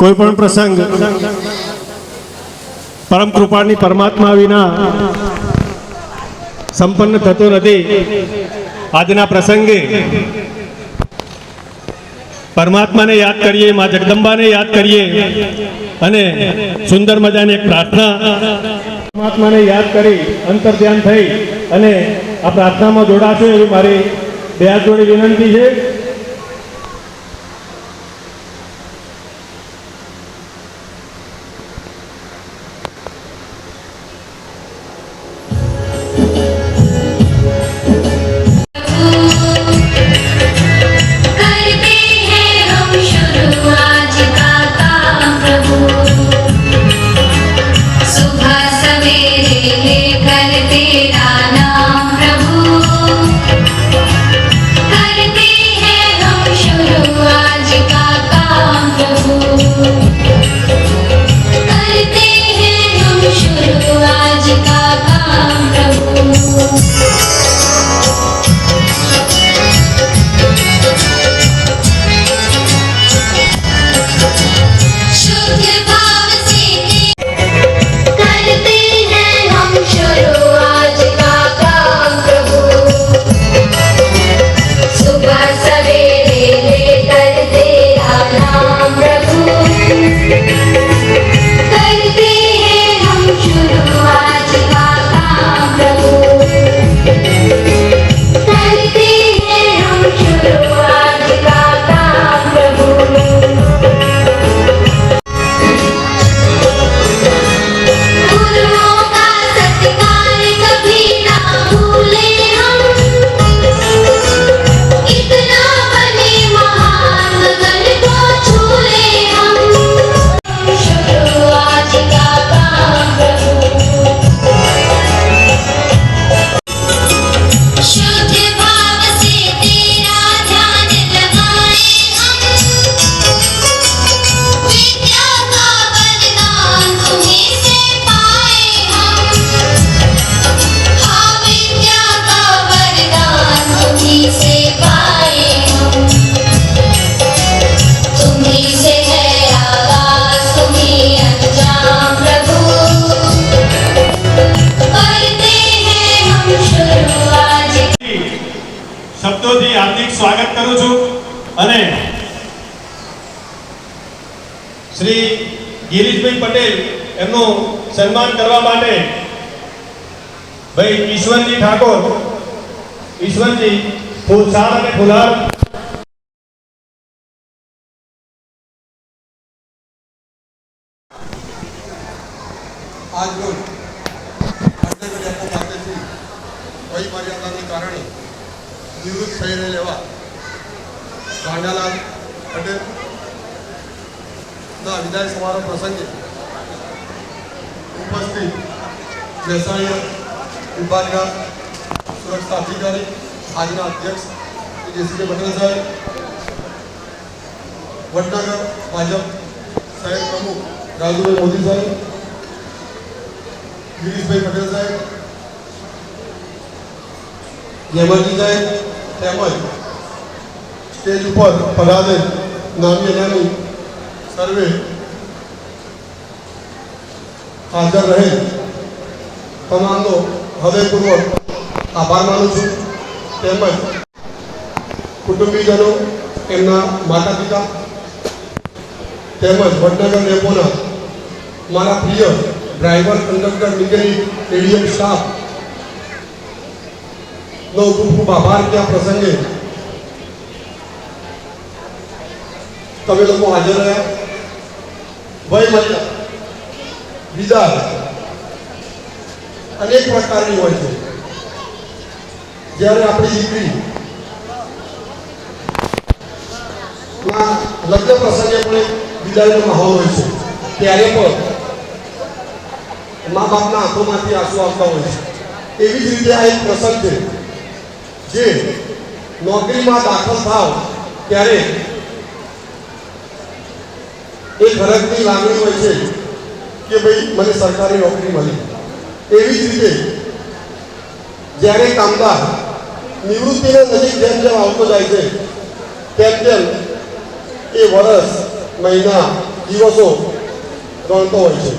કોઈ પણ પ્રસંગ પરમ કૃપાની પરમાત્મા વિના સંપન્ન થતો નથી। આજના પ્રસંગે પરમાત્માને યાદ કરીએ, મા જગદંબાને યાદ કરીએ અને સુંદર મજાની એક પ્રાર્થના પરમાત્માને યાદ કરી અંતર ધ્યાન થઈ અને આ પ્રાર્થનામાં જોડાશો એવી મારી બે હાથ જોડી વિનંતી છે। શબ્દોથી હાર્દિક સ્વાગત કરું છું અને શ્રી ગિરીશભાઈ પટેલ એમનું સન્માન કરવા માટે ભાઈ ઈશ્વરજી ઠાકોર, ઈશ્વરજી ફૂલસાર અને ફુલાર આજ રોજ ડેપો ખાતેથી વય મર્યાદાને કારણે નિવૃત્ત થઈ રહેલા ગાંડાલાલ પટેલના વિદાય સમારોહ પ્રસંગે ઉપસ્થિત મહેસાણા વિભાગના સુરક્ષા અધિકારી, આજના અધ્યક્ષ જેસીકે પટેલ સાહેબ, વડનગર ભાજપ શહેર પ્રમુખ રાજુભાઈ મોદી સાહેબ, ગિરીશભાઈ પટેલ સાહેબ, યમનજી સાહેબ તેમજ સ્ટેજ ઉપર પધારેલ નામી અનામી સર્વે હાજર રહે તમામનો હૃદયપૂર્વક આભાર માનું છું। તેમજ કુટુંબીજનો, એમના માતા પિતા તેમજ વડનગર ડેપોના મારા પ્રિય driver, conductor, mechanic, ADM staff નો ખૂબ ખૂબ આભાર કે આ પ્રસંગે તમે લોકો હાજર રહ્યા। વય મર્યાદા વિદાય અનેક પ્રકારની હોય છે। જ્યારે આપણી દીકરી લગ્ન પ્રસંગે પણ વિદાયનો માહોલ હોય છે, ત્યારે પણ મા બાપના આંખોમાંથી આંસુ આવતા હોય છે। એવી જ રીતે આ એક પ્રસંગ છે જે નોકરીમાં દાખલ થાવ ત્યારે એક હરખની લાગણી હોય છે કે ભાઈ મને સરકારી નોકરી મળી। એવી જ રીતે જ્યારે કામદાર નિવૃત્તિને નજીક જેમ જેમ આવતો જાય છે તેમ તેમ એ વર્ષ, મહિના, દિવસો ગણતો હોય છે.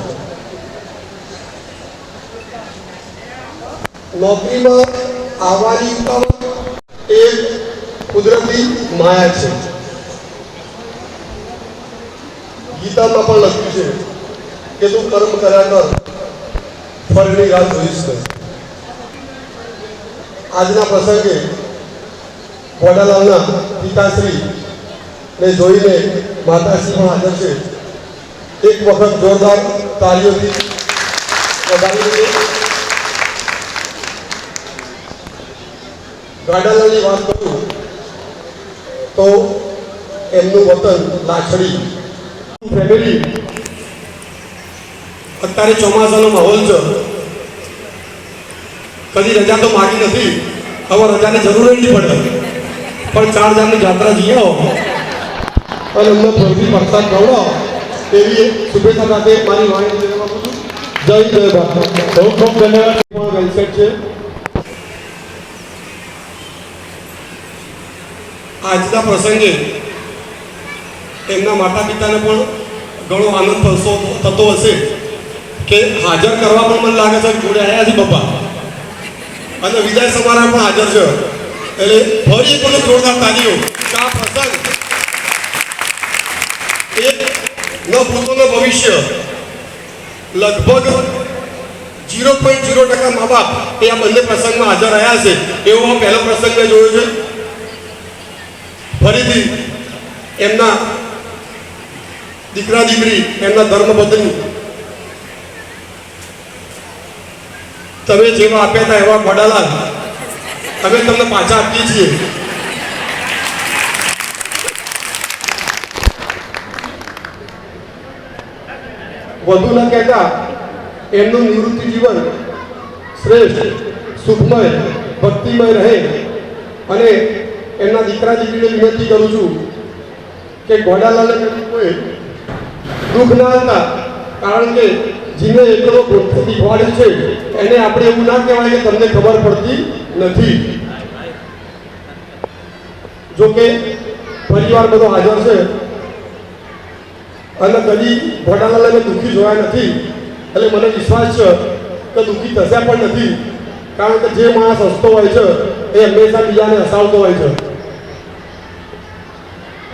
નોકરીમાં આવવાની ઉતાવળ એ કુદરતી માયા છે. ગીતામાં પણ લખ્યું છે કે તું કર્મ કર્યા કર, ફળની રાહ જોઈશ નહીં. આજના પ્રસંગે વડાલાલના પિતાશ્રી ને જોઈને માતાશ્રી પણ હાજર છે. એક વખત જોરદાર તાળીઓથી વધાવી દઈએ. ગાડાલાલની વાત કરું તો એમનું વતન લાછડી ફેમિલી. અત્યારે ચોમાસાનો માહોલ છે, કદી રજા તો માગી નથી, હવે રજાની જરૂર નહીં પડે, પણ 4 ધામની યાત્રા જઈ આવો અને અમને ફરતી પ્રસાદ ખવડાવો એવી શુભેચ્છા સાથે મારી વાણી જય જય ભારત. ખૂબ ખૂબ ધન્યવાદ. પણ વેલસેટ છે. આજના પ્રસંગે એમના માતા પિતાને પણ ઘણો આનંદ થતો હશે કે હાજર કરવા પણ મને લાગે છે જોડે આવ્યા છે પપ્પા, અને વિજય સમારાહ પણ હાજર છે. એટલે ફરી પણ જોરદાર તાળીઓ કે આ પ્રસંગ એક ન ભૂતોનું ભવિષ્ય લગભગ 0.0% મા બાપ એ આ બંને પ્રસંગમાં હાજર રહ્યા છે. એવો પહેલો પ્રસંગ મેં જોયો છે. ફરીથી એમના દીકરા દીકરી, એમના ધર્મપત્ની, તમે જેવા આપ્યા હતા એવા વડાલાલ અમે તમને પાછા આપીએ છીએ. વધુ ન કહેતા એમનું નિવૃત્તિ જીવન શ્રેષ્ઠ, સુખમય, ભક્તિમય રહે અને એમના દીકરા દીકરીને વિનંતી કરું છું કે ગોડાલાલને કોઈ દુઃખ ના હતા, કારણ કે જેને એકલો શીખવાડે છે એને આપણે એવું ના કહેવાય કે તમને ખબર પડતી નથી. જો કે પરિવાર બધો હાજર છે અને કદી ગોડાલાલને દુઃખી જોયા નથી, એટલે મને વિશ્વાસ છે કે દુઃખી થશે પણ નથી, કારણ કે જે માણસ હસતો હોય છે એ હંમેશા બીજાને હસાવતો હોય છે.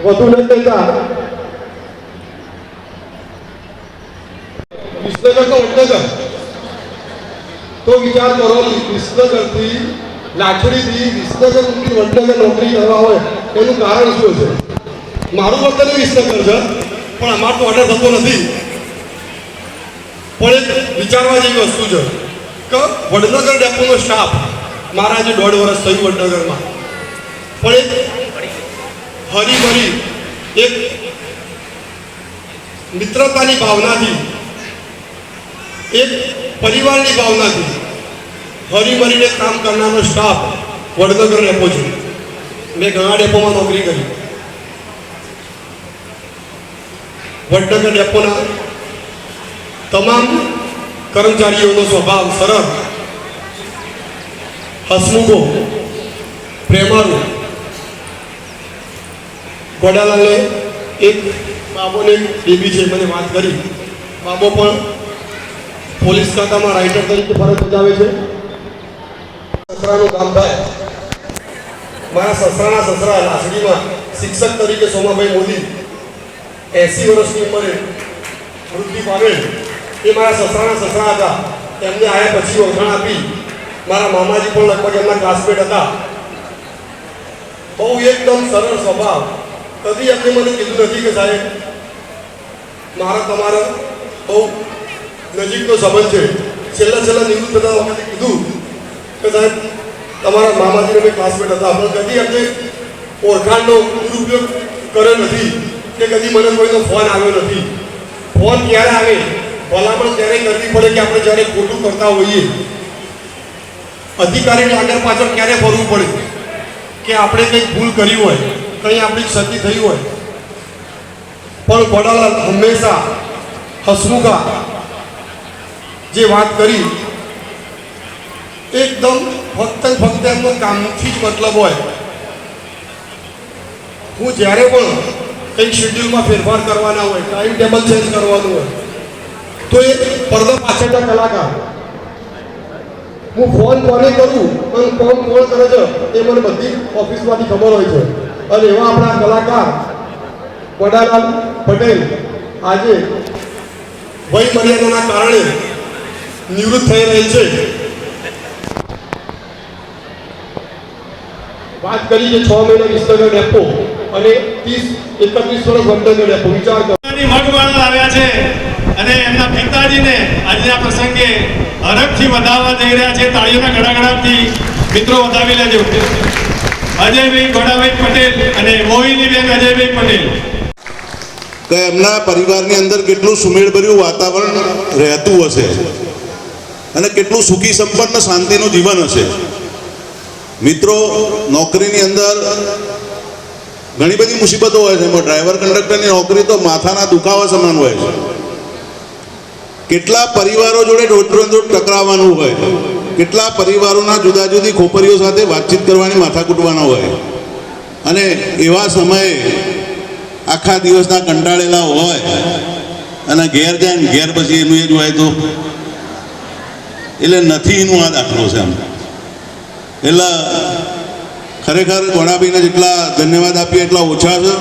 વધુ ન કહેતા વિસનગર તો વડનગર, તો વિચાર કરો વિસનગરથી લાછડીથી વિસનગરથી વડનગર નોકરી કરવા હોય એનું કારણ શું છે? મારું વતન વિસનગર છે પણ અમારો તો ઓર્ડર થતો નથી. પણ એક વિચારવા જેવી વસ્તુ છે કે વડનગર ડેપોનો સ્ટાફ, મારા જે 1.5 વર્ષ થયું વડનગરમાં, પણ એક હરીભરી એક મિત્રતાની ભાવનાથી, એક પરિવારની ભાવનાથી હરીભરીને કામ કરનારો સ્ટાફ વડનગર ડેપો છે. મેં ઘણા ડેપોમાં નોકરી કરી. વડનગર ડેપોના તમામ કર્મચારીઓનો સ્વભાવ સરળ, હસમુખો, પ્રેમાળુ. ગોડાલાલે એક બાબોને બેબી છે, મને વાત કરી. બાબો પણ પોલીસ ખાતામાં રાઇટર તરીકે ફરજ બજાવે છે. સસરાનું કામ થાય. મારા સસરાના સસરા લાસડીમાં શિક્ષક તરીકે સોમાભાઈ મોદી 80 વર્ષની ઉંમરે મૃત્યુ પામેલ. એ મારા સસરાના સસરા હતા. એમને આવ્યા પછી ઓળખાણ આપી. મારા મામાજી પણ લગભગ એમના ક્લાસમેટ હતા. બહુ એકદમ સરળ સ્વભાવ. કદી એમને મને કીધું નથી કે સાહેબ મારા તમારા બહુ નજીકનો સંબંધ છે. છેલ્લા નિવૃત્ત થતા વખતે કીધું કે સાહેબ તમારા મામાજીનો મેં ક્લાસમેટ હતા, પણ કદી એમને ઓળખાણનો દુરુપયોગ કર્યો નથી કે કદી મને કોઈનો ફોન આવ્યો નથી. ફોન ક્યારે આવે, ભલામણ ત્યારે કરવી પડે કે આપણે જ્યારે ખોટું કરતા હોઈએ. અધિકારીને આગળ પાછળ ક્યારે ફરવું પડે કે આપણે કંઈક ભૂલ કરી હોય, કંઈ આપણી ક્ષતિ થઈ હોય. પણ ગોડાલાલ હંમેશા હસમુખા જે વાત કરી એકદમ ફક્ત એમનો કામથી જ મતલબ હોય. હું જ્યારે પણ કંઈક શેડ્યુલમાં ફેરફાર કરવાના હોય, ટાઈમ ટેબલ ચેન્જ કરવાનું હોય, તો એ પડદા પાછળના કલાકાર હું ફોન કોને કરું અને કોણ કરે છે એ મને બધી ઓફિસમાંથી ખબર હોય છે. અને એવા આપણા કલાકાર વડાલાલ પટેલ આજે વય મર્યાદાના કારણે નિવૃત્ત થઈ રહેલ છે. વાત કરી કે 6 મહિના વિસનગર ડેપો અને 31 વર્ષ વંડનગર ડેપો. વિચાર કરો. મગવાળા આવ્યા છે અને એમના પિતાજીને આજના પ્રસંગે હરખથી વધાવવા જઈ રહ્યા છે. તાળીઓના ગડાગડાથી મિત્રો વધાવી લેજો. અજયભાઈ ઘોડાભાઈ પટેલ અને મોહિનીબેન અજયભાઈ પટેલ. કે એમના પરિવારની અંદર કેટલું સુમેળભર્યું વાતાવરણ રહેતું હશે અને કેટલું સુખી સંપન્ન શાંતિનું જીવન હશે. મિત્રો, નોકરીની અંદર ઘણી બધી મુસીબતો હોય છે. એમાં ડ્રાઈવર કંડક્ટરની નોકરી તો માથાના દુખાવા સમાન હોય છે. કેટલા પરિવારો જોડે રોજ ટકરાવવાનું હોય, કેટલા પરિવારોના જુદા જુદી ખોપરીઓ સાથે વાતચીત કરવાની માથા કૂટવાના હોય. અને એવા સમયે આખા દિવસના કંટાળેલા હોય અને ઘેર જાય ને ઘેર પછી એનું એ જ હોય તો એટલે નથી એનું આ દાખલો છે એમ. એટલે ખરેખર ગોડાભાઈને જેટલા ધન્યવાદ આપીએ એટલા ઓછા છે.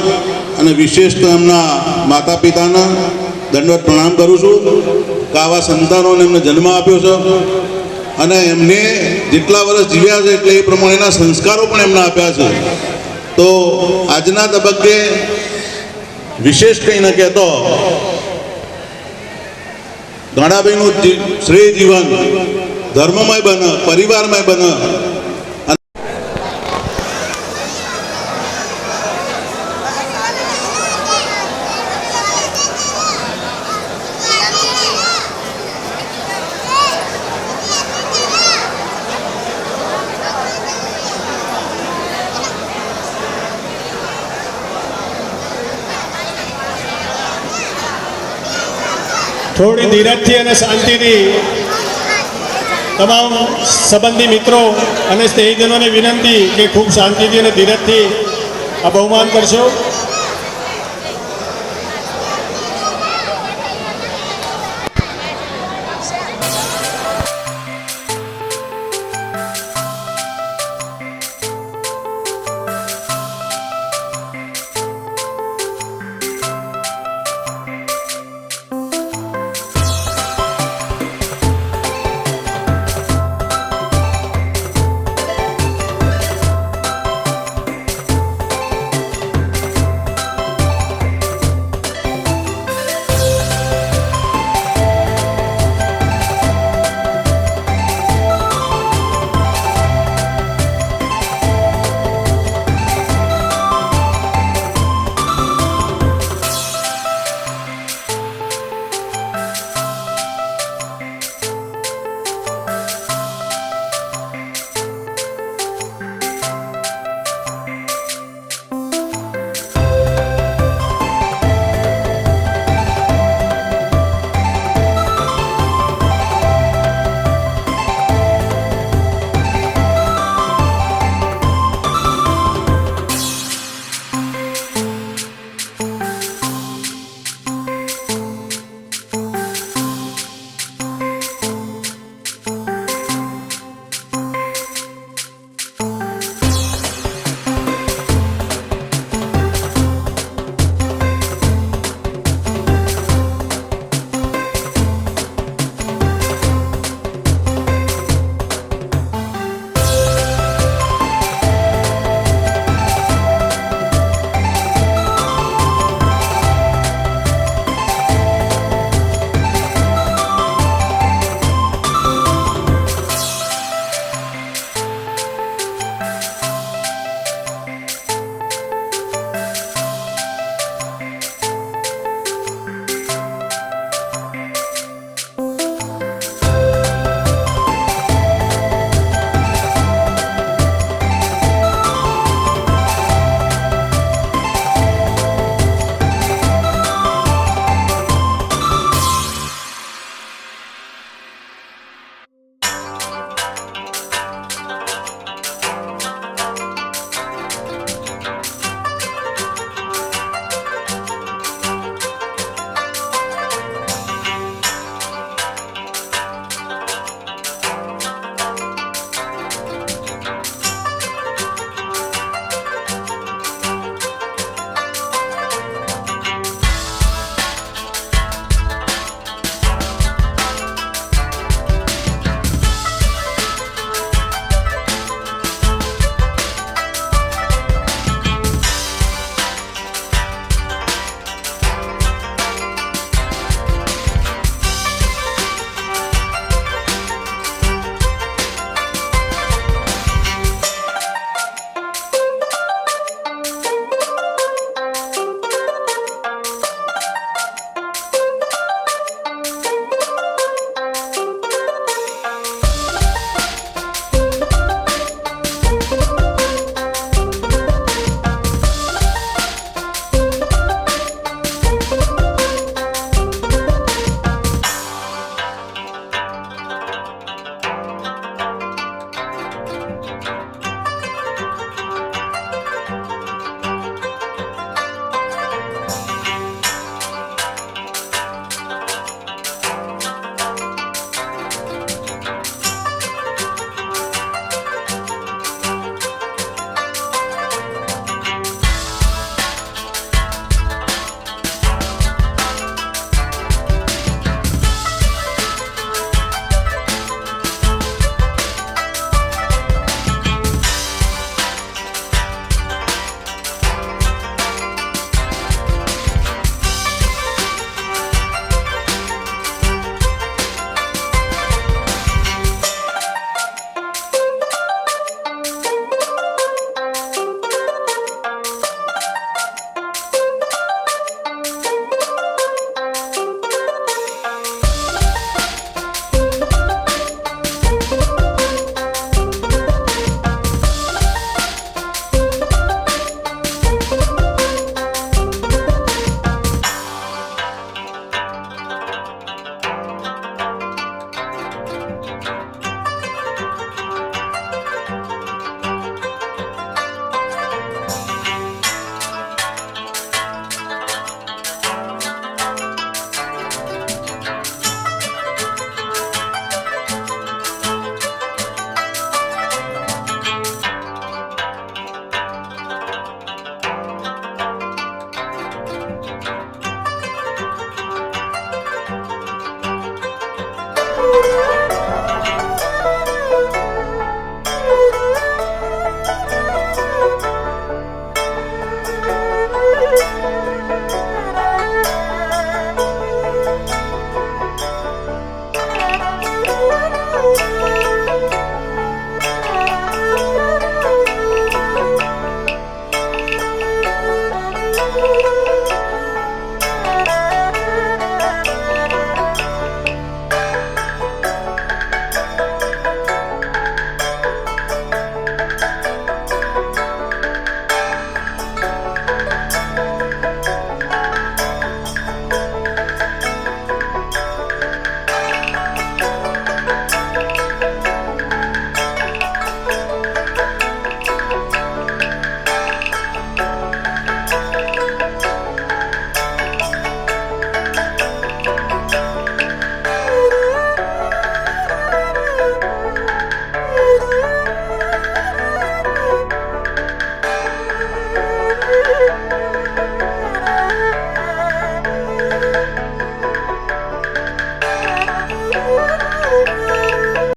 અને વિશેષ તો એમના માતા પિતાને દંડવત પ્રણામ કરું છું કે આવા સંતાનોને એમને જન્મ આપ્યો છે અને એમને જેટલા વર્ષ જીવ્યા છે એટલે એ પ્રમાણેના સંસ્કારો પણ એમને આપ્યા છે. તો આજના તબક્કે વિશેષ કંઈ ન કહેતો ગોડાભાઈનું શ્રેય જીવન ધર્મમય બને, પરિવારમય બને. થોડી ધીરજથી અને શાંતિથી તમામ સંબંધી મિત્રો અને સ્નેહીજનોને વિનંતી કે ખૂબ શાંતિથી અને ધીરજથી આ બહુમાન કરશો.